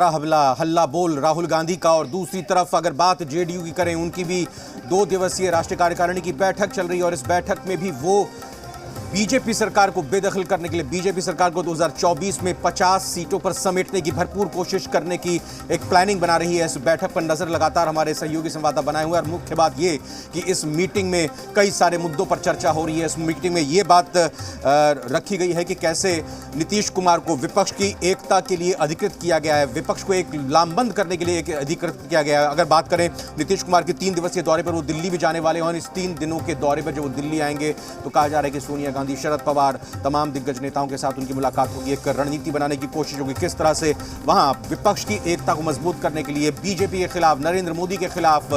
हल्ला हल्ला बोल राहुल गांधी का। और दूसरी तरफ अगर बात जेडीयू की करें, उनकी भी 2 दिवसीय राष्ट्रीय कार्यकारिणी की बैठक चल रही है और इस बैठक में भी वो बीजेपी सरकार को बेदखल करने के लिए, बीजेपी सरकार को 2024 में 50 सीटों पर समेटने की भरपूर कोशिश करने की एक प्लानिंग बना रही है। इस बैठक पर नजर लगातार हमारे सहयोगी संवाददाता बनाए हुए हैं और मुख्य बात ये कि इस मीटिंग में कई सारे मुद्दों पर चर्चा हो रही है। इस मीटिंग में ये बात रखी गई है कि कैसे नीतीश कुमार को विपक्ष की एकता के लिए अधिकृत किया गया है, विपक्ष को एक लामबंद करने के लिए अधिकृत किया गया है। अगर बात करें नीतीश कुमार के 3 दिवसीय दौरे पर, वो दिल्ली भी जाने वाले हैं और इस 3 दिनों के दौरे पर जब वो दिल्ली आएंगे तो कहा जा रहा है कि सोनिया गांधी, शरद पवार, तमाम दिग्गज नेताओं के साथ उनकी मुलाकात होगी, एक रणनीति बनाने की कोशिश होगी, किस तरह से वहां विपक्ष की एकता को मजबूत करने के लिए बीजेपी के खिलाफ, नरेंद्र मोदी के खिलाफ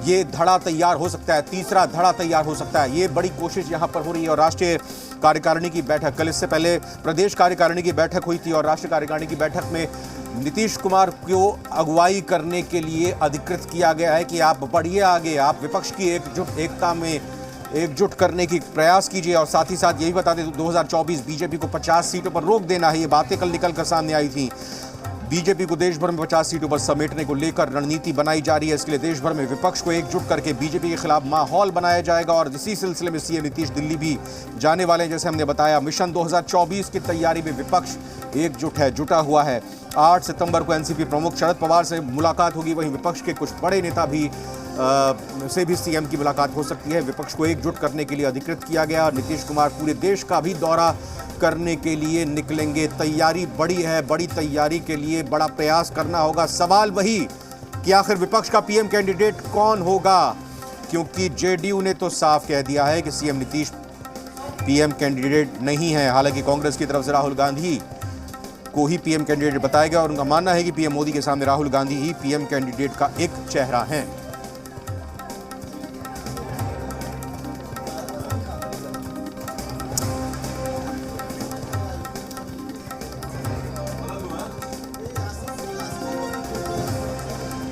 ये धड़ा तैयार हो सकता है, तीसरा धड़ा तैयार हो सकता है। ये बड़ी कोशिश यहां पर हो रही है। और राष्ट्रीय कार्यकारिणी की बैठक, कल इससे पहले प्रदेश कार्यकारिणी की बैठक हुई थी और राष्ट्रीय कार्यकारिणी की बैठक में नीतीश कुमार को अगुवाई करने के लिए अधिकृत किया गया है कि आप बढ़िए आगे, आप विपक्ष की एकता में एकजुट करने की प्रयास कीजिए। और साथ ही साथ यही बता दें, 2024 बीजेपी को 50 सीटों पर रोक देना है, ये बातें कल निकल कर सामने आई थी। बीजेपी को देश भर में 50 सीटों पर समेटने को लेकर रणनीति बनाई जा रही है। इसके लिए देश भर में विपक्ष को एकजुट करके बीजेपी के खिलाफ माहौल बनाया जाएगा और इसी सिलसिले में सीएम नीतीश दिल्ली भी जाने वाले हैं। जैसे हमने बताया, मिशन 2024 की तैयारी में विपक्ष एकजुट है, जुटा हुआ है। 8 सितंबर को एनसीपी प्रमुख शरद पवार से मुलाकात होगी, वहीं विपक्ष के कुछ बड़े नेता से भी सीएम की मुलाकात हो सकती है। विपक्ष को एकजुट करने के लिए अधिकृत किया गया। नीतीश कुमार पूरे देश का भी दौरा करने के लिए निकलेंगे। तैयारी बड़ी है, बड़ी तैयारी के लिए बड़ा प्रयास करना होगा। सवाल वही कि आखिर विपक्ष का पीएम कैंडिडेट कौन होगा, क्योंकि जेडीयू ने तो साफ कह दिया है कि सीएम नीतीश पीएम कैंडिडेट नहीं है। हालांकि कांग्रेस की तरफ से राहुल गांधी को ही पीएम कैंडिडेट बताया गया और उनका मानना है कि पीएम मोदी के सामने राहुल गांधी ही पीएम कैंडिडेट का एक चेहरा है।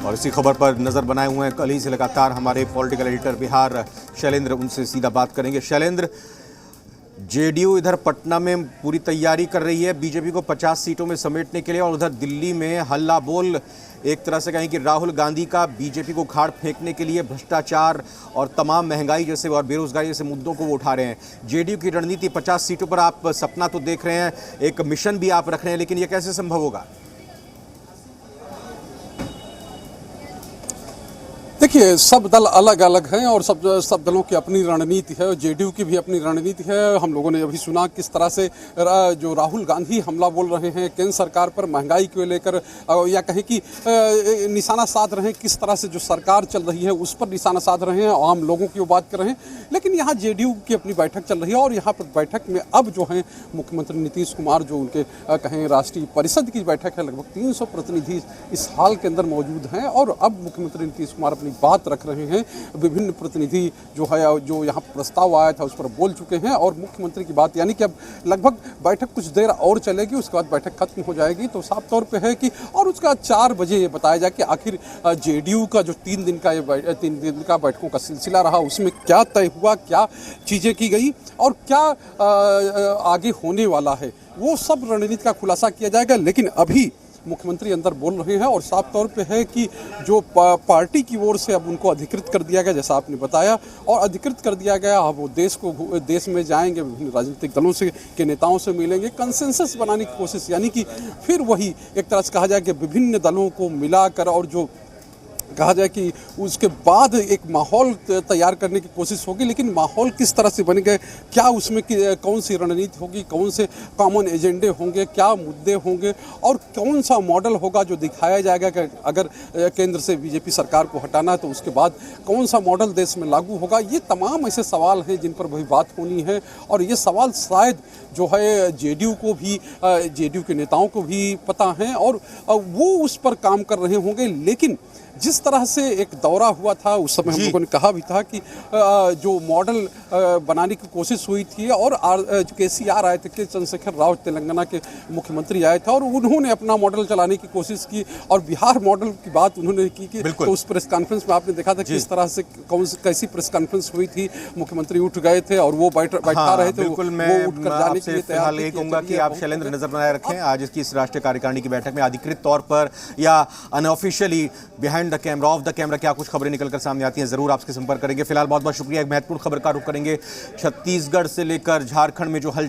और इसी खबर पर नजर बनाए हुए हैं कल ही से लगातार हमारे पॉलिटिकल एडिटर बिहार शैलेंद्र, उनसे सीधा बात करेंगे। शैलेंद्र, जेडीयू इधर पटना में पूरी तैयारी कर रही है बीजेपी को 50 सीटों में समेटने के लिए और उधर दिल्ली में हल्ला बोल, एक तरह से कहें कि राहुल गांधी का बीजेपी को खाड़ फेंकने के लिए भ्रष्टाचार और तमाम महंगाई जैसे और बेरोजगारी जैसे मुद्दों को वो उठा रहे हैं। जेडीयू की रणनीति 50 सीटों पर आप सपना तो देख रहे हैं, एक मिशन भी आप रख रहे हैं, लेकिन ये कैसे संभव होगा? देखिए, सब दल अलग अलग हैं और सब दलों की अपनी रणनीति है और जेडीयू की भी अपनी रणनीति है। हम लोगों ने अभी सुना किस तरह से जो राहुल गांधी हमला बोल रहे हैं केंद्र सरकार पर, महंगाई को लेकर, या कहें कि निशाना साध रहे हैं, किस तरह से जो सरकार चल रही है उस पर निशाना साध रहे हैं, आम लोगों की वो बात कर रहे हैं। लेकिन यहाँ जेडीयू की अपनी बैठक चल रही है और यहाँ पर बैठक में अब जो है मुख्यमंत्री नीतीश कुमार, जो उनके कहें राष्ट्रीय परिषद की बैठक है, लगभग 300 प्रतिनिधि इस हाल के अंदर मौजूद हैं और अब मुख्यमंत्री नीतीश कुमार अपनी बात रख रहे हैं। विभिन्न प्रतिनिधि जो है, जो यहाँ प्रस्ताव आया था उस पर बोल चुके हैं और मुख्यमंत्री की बात, यानी कि अब लगभग बैठक कुछ देर और चलेगी, उसके बाद बैठक खत्म हो जाएगी। तो साफ तौर पे है कि और उसका 4 बजे ये बताया जाए कि आखिर जेडीयू का जो 3 दिन का बैठकों का सिलसिला रहा, उसमें क्या तय हुआ, क्या चीज़ें की गई और क्या आगे होने वाला है, वो सब रणनीति का खुलासा किया जाएगा। लेकिन अभी मुख्यमंत्री अंदर बोल रहे हैं और साफ तौर पे है कि जो पार्टी की ओर से अब उनको अधिकृत कर दिया गया, जैसा आपने बताया, और अधिकृत कर दिया गया। अब वो देश में जाएंगे, विभिन्न राजनीतिक दलों से के नेताओं से मिलेंगे, कंसेंसस बनाने की कोशिश, यानी कि फिर वही एक तरह से कहा जाए कि विभिन्न दलों को मिलाकर और जो कहा जाए कि उसके बाद एक माहौल तैयार करने की कोशिश होगी। लेकिन माहौल किस तरह से बनेगा, क्या उसमें कौन सी रणनीति होगी, कौन से कॉमन एजेंडे होंगे, क्या मुद्दे होंगे और कौन सा मॉडल होगा जो दिखाया जाएगा कि अगर केंद्र से बीजेपी सरकार को हटाना है तो उसके बाद कौन सा मॉडल देश में लागू होगा, ये तमाम ऐसे सवाल हैं जिन पर वही बात होनी है। और ये सवाल शायद जो है जेडीयू को भी, जेडीयू के नेताओं को भी पता है और वो उस पर काम कर रहे होंगे। लेकिन जिस तरह से एक दौरा हुआ था उस समय हम लोगों ने कहा भी था कि जो मॉडल बनाने की कोशिश हुई थी और जो केसीआर आए थे, के चंद्रशेखर राव तेलंगाना के मुख्यमंत्री आए थे और उन्होंने अपना मॉडल चलाने की कोशिश की और बिहार मॉडल की बात उन्होंने की कि तो उस प्रेस कॉन्फ्रेंस में आपने देखा था किस तरह से कैसी प्रेस कॉन्फ्रेंस हुई थी, मुख्यमंत्री उठ गए थे और वो बैठा रहे थे। बिल्कुल, मैं आपसे फिलहाल यही कहूंगा कि आप शैलेंद्र नजर बनाए रखें आज इसकी इस राष्ट्रीय कार्यकारिणी की बैठक में अधिकृत तौर पर या unofficially behind the camera, of the camera क्या कुछ खबरें निकलकर सामने आती हैं, जरूर आपसे संपर्क करेंगे। फिलहाल बहुत बहुत शुक्रिया। एक महत्वपूर्ण खबर का रुख करेंगे। छत्तीसगढ़ से लेकर झारखंड में जो हलचल